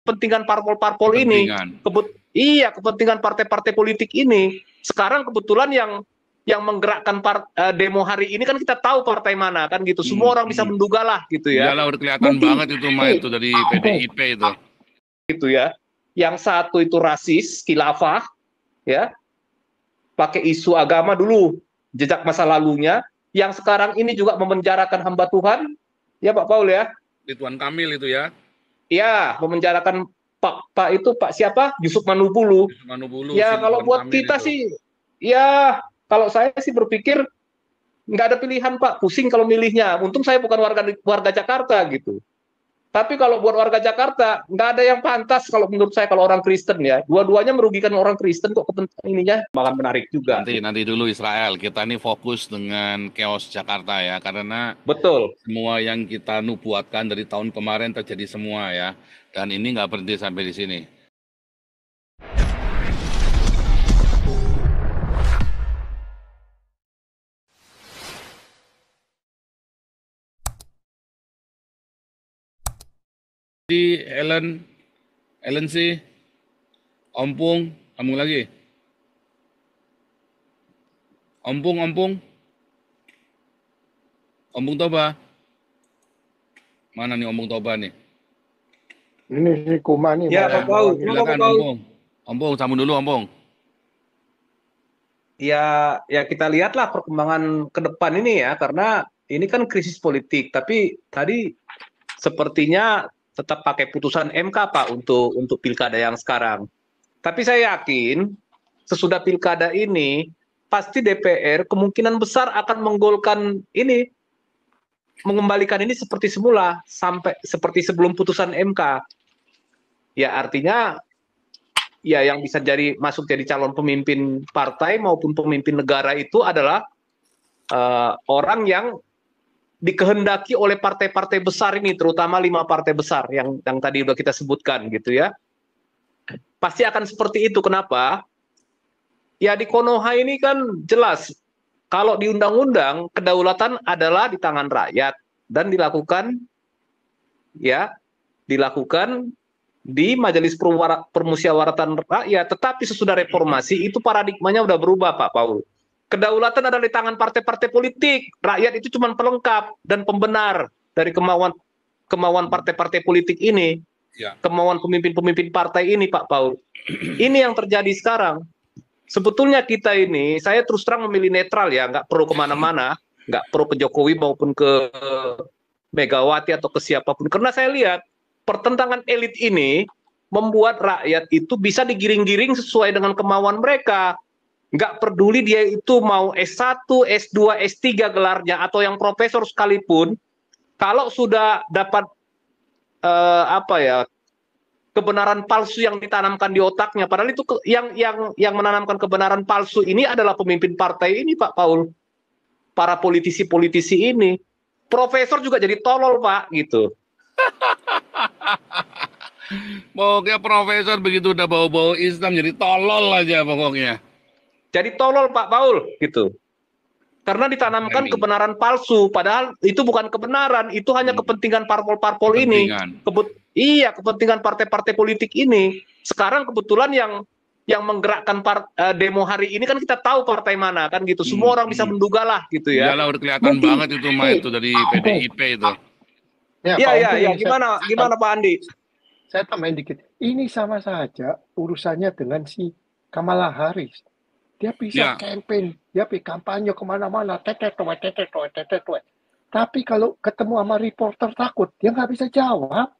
kepentingan parpol-parpol ini, kepentingan partai-partai politik ini. Sekarang kebetulan yang menggerakkan demo hari ini kan kita tahu partai mana kan gitu. Semua orang bisa menduga lah gitu ya. Iyalah, udah kelihatan banget itu mah itu dari PDIP itu. Gitu ya. Yang satu itu rasis, khilafah, ya, pakai isu agama dulu, jejak masa lalunya. Yang sekarang ini juga memenjarakan hamba Tuhan, ya Pak Paul ya. Ridwan Kamil itu ya. Ya, memenjarakan Pak siapa? Yusuf Manubulu. Ya kalau buat kita sih, ya kalau saya sih berpikir nggak ada pilihan Pak, pusing kalau milihnya. Untung saya bukan warga Jakarta gitu. Tapi kalau buat warga Jakarta nggak ada yang pantas kalau menurut saya kalau orang Kristen ya. Dua-duanya merugikan orang Kristen kok ininya malah menarik juga. Nanti dulu Israel, kita ini fokus dengan chaos Jakarta ya, karena betul semua yang kita nubuatkan dari tahun kemarin terjadi semua ya, dan ini nggak berhenti sampai di sini. Di Ellen sih, Ompung, kamu lagi? Ompung Toba. Mana nih Ompung Toba nih? Ini si Kuma nih. Ya, Pak Paul. Silakan Ompung, sambung dulu Ompung. Ya kita lihatlah perkembangan ke depan ini ya, karena ini kan krisis politik, tapi tadi sepertinya tetap pakai putusan MK Pak untuk pilkada yang sekarang. Tapi saya yakin sesudah pilkada ini pasti DPR kemungkinan besar akan menggolkan ini, mengembalikan ini seperti semula, sampai seperti sebelum putusan MK. Ya artinya ya yang bisa masuk jadi calon pemimpin partai maupun pemimpin negara itu adalah orang yang dikehendaki oleh partai-partai besar ini, terutama 5 partai besar yang tadi udah kita sebutkan gitu ya. Pasti akan seperti itu. Kenapa? Ya di Konoha ini kan jelas kalau di undang-undang kedaulatan adalah di tangan rakyat dan dilakukan di Majelis Permusyawaratan Rakyat. Tetapi sesudah reformasi itu paradigmanya udah berubah Pak Paul. Kedaulatan ada di tangan partai-partai politik. Rakyat itu cuma pelengkap dan pembenar dari kemauan partai-partai politik ini. Ya. Kemauan pemimpin-pemimpin partai ini, Pak Paul. Ini yang terjadi sekarang. Sebetulnya kita ini, saya terus terang memilih netral ya, nggak perlu kemana-mana, nggak perlu ke Jokowi maupun ke Megawati atau ke siapapun. Karena saya lihat pertentangan elit ini membuat rakyat itu bisa digiring-giring sesuai dengan kemauan mereka. Nggak peduli dia itu mau S1, S2, S3 gelarnya atau yang profesor sekalipun, kalau sudah dapat kebenaran palsu yang ditanamkan di otaknya, padahal itu yang menanamkan kebenaran palsu ini adalah pemimpin partai ini Pak Paul, para politisi-politisi ini. Profesor juga jadi tolol Pak gitu. Pokoknya profesor begitu udah bau-bau Islam jadi tolol aja pokoknya. Jadi tolol Pak Paul gitu. Karena ditanamkan kebenaran palsu, padahal itu bukan kebenaran, itu hanya kepentingan parpol-parpol ini. Kepentingan partai-partai politik ini. Sekarang kebetulan yang menggerakkan demo hari ini kan kita tahu partai mana kan gitu. Semua orang bisa menduga lah gitu ya. Iyalah, udah kelihatan banget itu mah itu dari PDIP itu. Ya, gimana Pak Andi? Saya tambahin dikit. Ini sama saja urusannya dengan si Kamala Harris. Dia bisa campaign, dia kampanye kemana-mana, tetet. Tapi kalau ketemu sama reporter takut, dia nggak bisa jawab.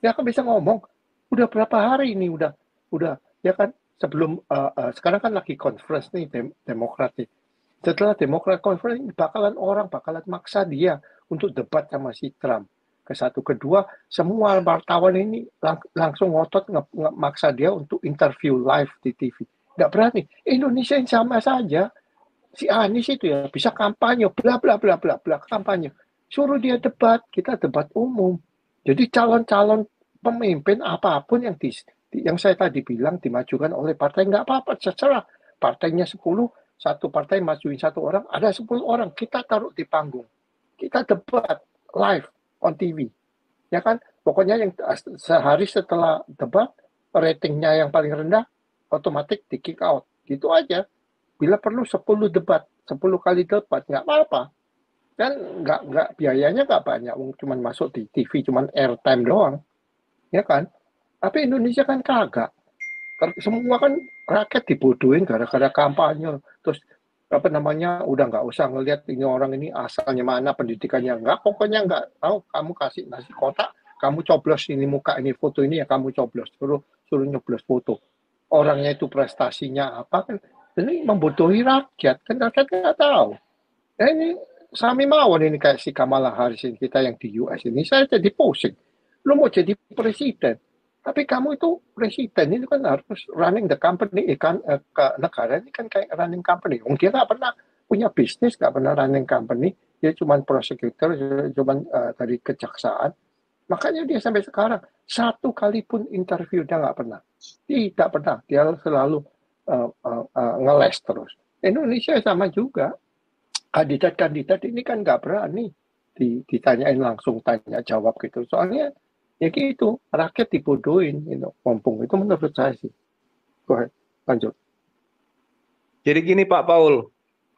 Dia kan bisa ngomong. Udah berapa hari ini udah ya kan sebelum sekarang kan lagi conference nih Demokrat nih. Setelah Demokrat conference bakalan maksa dia untuk debat sama si Trump. Ke-1, kedua, semua wartawan ini langsung ngotot maksa dia untuk interview live di TV. Nggak berani. Indonesia yang sama saja. Si Anies itu ya bisa kampanye, bla bla bla bla bla kampanye. Suruh dia debat, kita debat umum. Jadi calon-calon pemimpin apapun yang saya tadi bilang dimajukan oleh partai nggak apa-apa, terserah. Partainya 10, satu partai majuin 1 orang, ada 10 orang, kita taruh di panggung. Kita debat live on TV. Ya kan? Pokoknya yang sehari setelah debat, ratingnya yang paling rendah, otomatis di kick out. Gitu aja. Bila perlu 10 debat, 10 kali debat, nggak apa-apa. Kan nggak biayanya nggak banyak, cuman masuk di TV, cuman airtime doang. Ya kan? Tapi Indonesia kan kagak. Semua kan rakyat dibodohin gara-gara kampanye. Terus apa namanya, udah nggak usah ngelihat ini orang ini asalnya mana, pendidikannya nggak, pokoknya nggak tahu, kamu kasih nasi kotak, kamu coblos ini muka ini foto ini ya kamu coblos, suruh nyoblos foto. Orangnya itu prestasinya apa kan, ini membodohi rakyat, kan rakyat nggak tahu. Ini Sami Mawon ini kayak si Kamala Harris kita yang di US ini, saya jadi pusing. Lu mau jadi presiden, tapi kamu itu presiden ini kan harus running the company, ke negara ini kan kayak running company. Dia nggak pernah punya bisnis, nggak pernah running company, dia cuma prosecutor, cuma dari kejaksaan. Makanya dia sampai sekarang satu kali pun interview dia nggak pernah, tidak pernah. Dia selalu ngeles terus. Indonesia sama juga. Kandidat-kandidat ini kan nggak berani ditanyain langsung tanya jawab gitu. Soalnya ya gitu, rakyat dibodohin, mumpung itu menurut saya sih. Go ahead, lanjut. Jadi gini Pak Paul,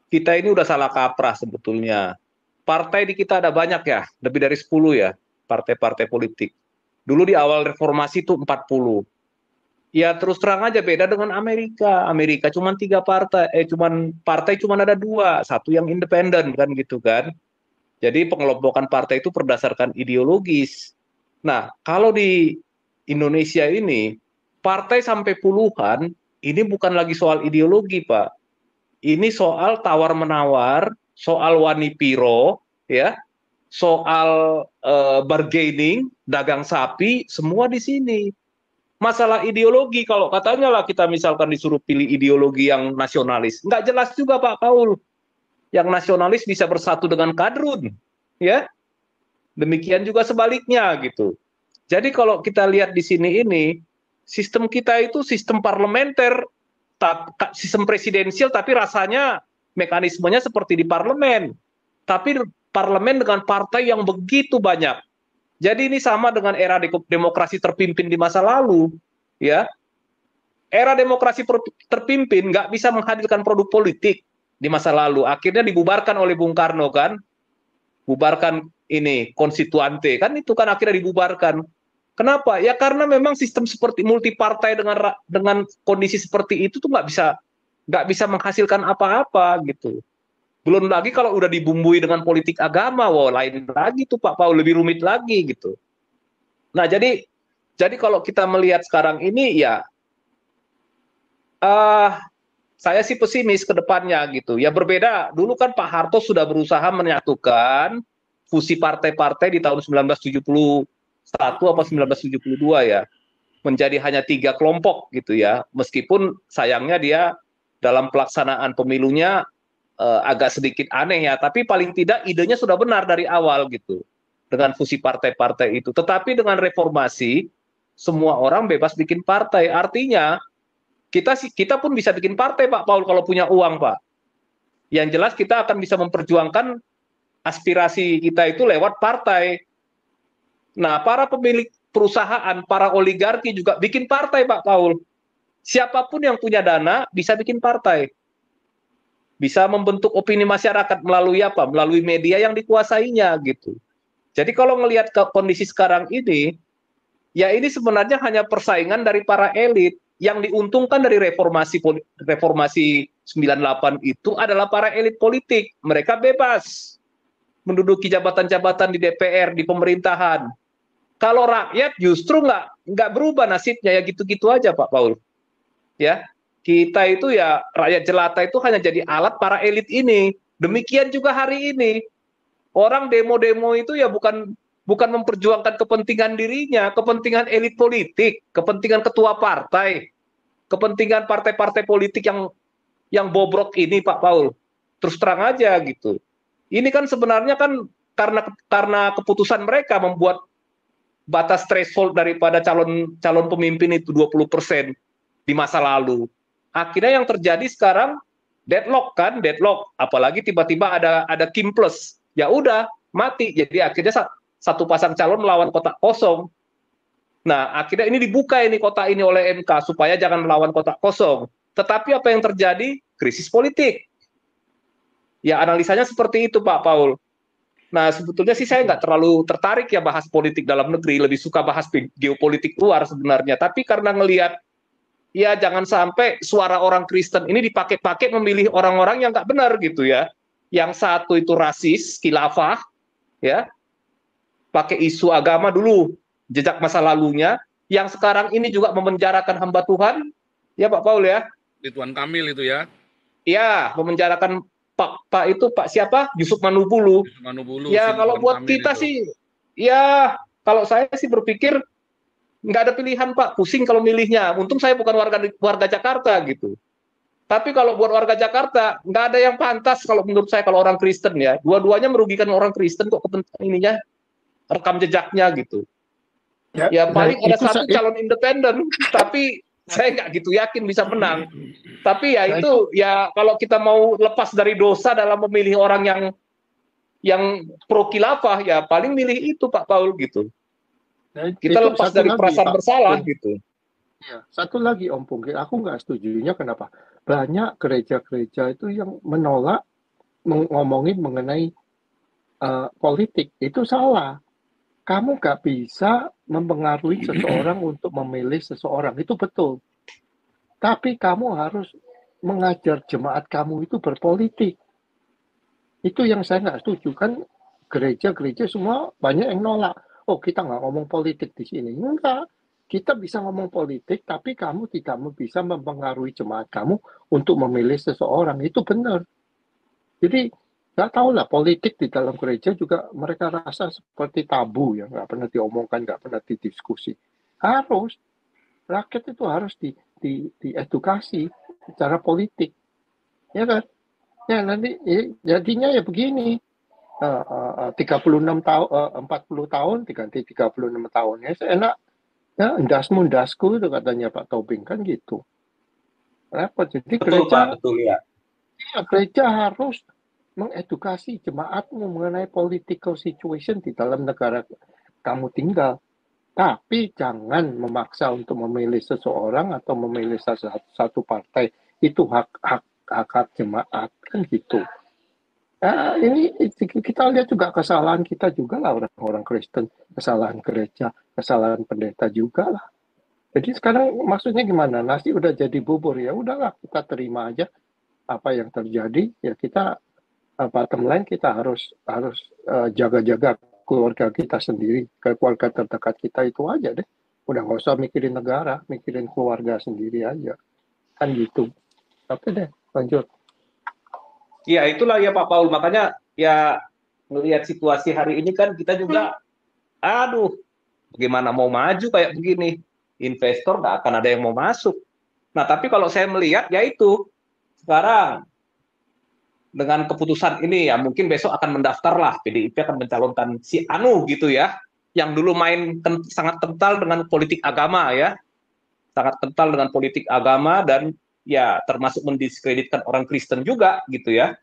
kita ini udah salah kaprah sebetulnya. Partai di kita ada banyak ya, lebih dari 10 ya, partai-partai politik. Dulu di awal reformasi itu 40. Ya terus terang aja beda dengan Amerika. Amerika cuma 3 partai, cuma ada 2, satu yang independen kan gitu kan. Jadi pengelompokan partai itu berdasarkan ideologis. Nah, kalau di Indonesia ini partai sampai puluhan, ini bukan lagi soal ideologi, Pak. Ini soal tawar-menawar, soal wanipiro, ya, soal bargaining, dagang sapi, semua di sini. Masalah ideologi, kalau katanya lah kita misalkan disuruh pilih ideologi yang nasionalis, nggak jelas juga Pak Paul. Yang nasionalis bisa bersatu dengan kadrun, ya. Demikian juga sebaliknya gitu. Jadi kalau kita lihat di sini ini, sistem kita itu sistem parlementer, sistem presidensial, tapi rasanya mekanismenya seperti di parlemen. Tapi parlemen dengan partai yang begitu banyak. Jadi ini sama dengan era demokrasi terpimpin di masa lalu, ya. Era demokrasi terpimpin nggak bisa menghadirkan produk politik di masa lalu. Akhirnya dibubarkan oleh Bung Karno kan, bubarkan ini konstituante kan, itu kan akhirnya dibubarkan. Kenapa? Ya karena memang sistem seperti multipartai dengan kondisi seperti itu tuh nggak bisa menghasilkan apa-apa gitu. Belum lagi kalau udah dibumbui dengan politik agama, wah lain lagi tuh Pak Paul, lebih rumit lagi gitu. Nah jadi kalau kita melihat sekarang ini ya, saya sih pesimis ke depannya gitu. Ya berbeda, dulu kan Pak Harto sudah berusaha menyatukan fusi partai-partai di tahun 1971 atau 1972 ya, menjadi hanya 3 kelompok gitu ya. Meskipun sayangnya dia dalam pelaksanaan pemilunya agak sedikit aneh ya, tapi paling tidak idenya sudah benar dari awal gitu, dengan fusi partai-partai itu. Tetapi dengan reformasi, semua orang bebas bikin partai. Artinya, kita pun bisa bikin partai, Pak Paul, kalau punya uang, Pak. Yang jelas kita akan bisa memperjuangkan aspirasi kita itu lewat partai. Nah, para pemilik perusahaan, para oligarki juga bikin partai, Pak Paul. Siapapun yang punya dana bisa bikin partai. Bisa membentuk opini masyarakat melalui apa? Melalui media yang dikuasainya gitu. Jadi kalau melihat kondisi sekarang ini, ya ini sebenarnya hanya persaingan dari para elit. Yang diuntungkan dari reformasi 98 itu adalah para elit politik. Mereka bebas menduduki jabatan-jabatan di DPR, di pemerintahan. Kalau rakyat justru nggak berubah nasibnya, ya gitu-gitu aja Pak Paul. Ya. Kita itu ya, rakyat jelata itu hanya jadi alat para elit ini. Demikian juga hari ini. Orang demo-demo itu ya bukan memperjuangkan kepentingan dirinya, kepentingan elit politik, kepentingan ketua partai, kepentingan partai-partai politik yang bobrok ini Pak Paul. Terus terang aja gitu. Ini kan sebenarnya kan karena keputusan mereka membuat batas threshold daripada calon pemimpin itu 20% di masa lalu. Akhirnya yang terjadi sekarang deadlock, apalagi tiba-tiba ada Kim Plus, ya udah mati. Jadi akhirnya satu pasang calon melawan kotak kosong. Nah, akhirnya ini dibuka ini kota ini oleh MK supaya jangan melawan kota kosong. Tetapi apa yang terjadi? Krisis politik. Ya, analisanya seperti itu, Pak Paul. Nah, sebetulnya sih saya nggak terlalu tertarik ya bahas politik dalam negeri, lebih suka bahas geopolitik luar sebenarnya. Tapi karena ngelihat, ya jangan sampai suara orang Kristen ini dipakai-pakai memilih orang-orang yang nggak benar gitu ya. Yang satu itu rasis, khilafah, ya, pakai isu agama dulu, jejak masa lalunya. Yang sekarang ini juga memenjarakan hamba Tuhan, ya Pak Paul ya. Ridwan Kamil itu ya. Ya, memenjarakan Pak itu Pak siapa? Yusuf Manubulu. Yusuf Manubulu, Ya kalau Ridwan buat Kamil kita itu. sih, ya kalau saya sih berpikir nggak ada pilihan Pak, pusing kalau milihnya. Untung saya bukan warga Jakarta gitu. Tapi kalau buat warga Jakarta nggak ada yang pantas kalau menurut saya kalau orang Kristen ya. Dua-duanya merugikan orang Kristen kok kepentingan ininya rekam jejaknya gitu. Ya paling ada satu calon independen, tapi saya nggak gitu yakin bisa menang. Tapi ya itu ya kalau kita mau lepas dari dosa dalam memilih orang yang pro khilafah ya paling milih itu Pak Paul gitu. Kita lepas dari perasaan bersalah gitu. Ya, satu lagi Om Pungki, aku nggak setujunya kenapa? Banyak gereja-gereja itu yang menolak ngomongin mengenai politik. Itu salah. Kamu nggak bisa mempengaruhi seseorang untuk memilih seseorang. Itu betul. Tapi kamu harus mengajar jemaat kamu itu berpolitik. Itu yang saya nggak setuju. Kan gereja-gereja semua banyak yang nolak. Oh, kita nggak ngomong politik di sini. Enggak. Kita bisa ngomong politik, tapi kamu tidak bisa mempengaruhi jemaat kamu untuk memilih seseorang. Itu benar. Jadi, nggak tahu lah, politik di dalam gereja juga mereka rasa seperti tabu ya. Nggak pernah diomongkan, nggak pernah didiskusi. Harus. Rakyat itu harus diedukasi secara politik. Ya kan? Ya, nanti jadinya ya begini. 36 tahun, 40 tahun diganti 36 tahun. Ya, enak. Ya, ndasmu-ndasku itu katanya Pak Tobing kan gitu. Repot. Jadi betul, gereja, Pak, betul ya. Ya, gereja harus mengedukasi jemaatmu mengenai political situation di dalam negara kamu tinggal. Tapi jangan memaksa untuk memilih seseorang atau memilih satu partai. Itu hak jemaat kan gitu. Ini kita lihat juga kesalahan kita juga lah orang-orang Kristen, kesalahan gereja, kesalahan pendeta juga lah. Jadi sekarang maksudnya gimana? Nasi udah jadi bubur ya udahlah kita terima aja apa yang terjadi ya kita bottom line kita harus jaga-jaga keluarga kita sendiri, keluarga terdekat kita itu aja deh. Udah nggak usah mikirin negara, mikirin keluarga sendiri aja kan gitu. Oke deh, lanjut. Ya itulah ya Pak Paul, makanya ya melihat situasi hari ini kan kita juga, aduh, bagaimana mau maju kayak begini, investor nggak akan ada yang mau masuk. Nah tapi kalau saya melihat ya itu sekarang dengan keputusan ini ya mungkin besok akan mendaftar lah, PDIP akan mencalonkan si Anu gitu ya, yang dulu main sangat kental dengan politik agama ya, sangat kental dengan politik agama dan ya termasuk mendiskreditkan orang Kristen juga gitu ya.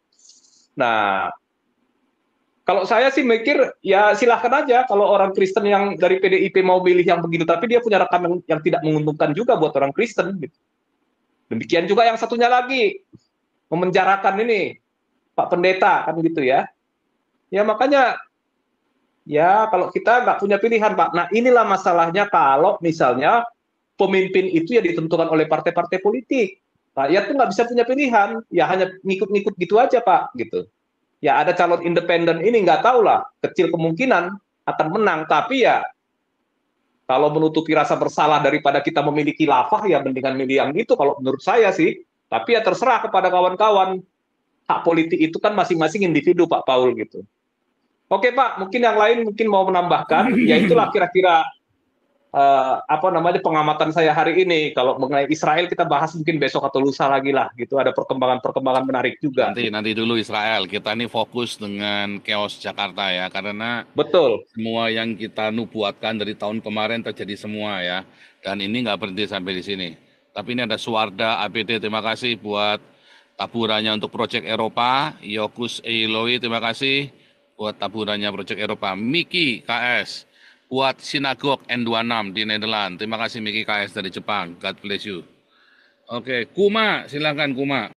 Nah, kalau saya sih mikir ya silahkan aja kalau orang Kristen yang dari PDIP mau milih yang begitu, tapi dia punya rekam yang tidak menguntungkan juga buat orang Kristen. Gitu. Demikian juga yang satunya lagi memenjarakan ini Pak Pendeta kan gitu ya. Ya makanya ya kalau kita nggak punya pilihan Pak. Nah inilah masalahnya kalau misalnya pemimpin itu ya ditentukan oleh partai-partai politik. Rakyat tuh nggak bisa punya pilihan, ya hanya ngikut-ngikut gitu aja Pak, gitu. Ya ada calon independen ini nggak tahu lah, kecil kemungkinan akan menang, tapi ya kalau menutupi rasa bersalah daripada kita memiliki khilafah ya mendingan milih yang itu kalau menurut saya sih. Tapi ya terserah kepada kawan-kawan. Hak politik itu kan masing-masing individu Pak Paul gitu. Oke Pak, mungkin yang lain mungkin mau menambahkan, ya itulah kira-kira pengamatan saya hari ini. Kalau mengenai Israel kita bahas mungkin besok atau lusa lagi lah gitu, ada perkembangan menarik juga. Nanti dulu Israel, kita ini fokus dengan chaos Jakarta ya, karena betul semua yang kita nubuatkan dari tahun kemarin terjadi semua ya, dan ini nggak berhenti sampai di sini. Tapi ini ada Suwarda APD, terima kasih buat taburannya untuk Project Eropa. Yokus Eiloi, terima kasih buat taburannya Project Eropa. Miki KS, buat sinagog N26 di Nederland. Terima kasih Miki KS dari Jepang. God bless you. Oke, Kuma, silakan Kuma.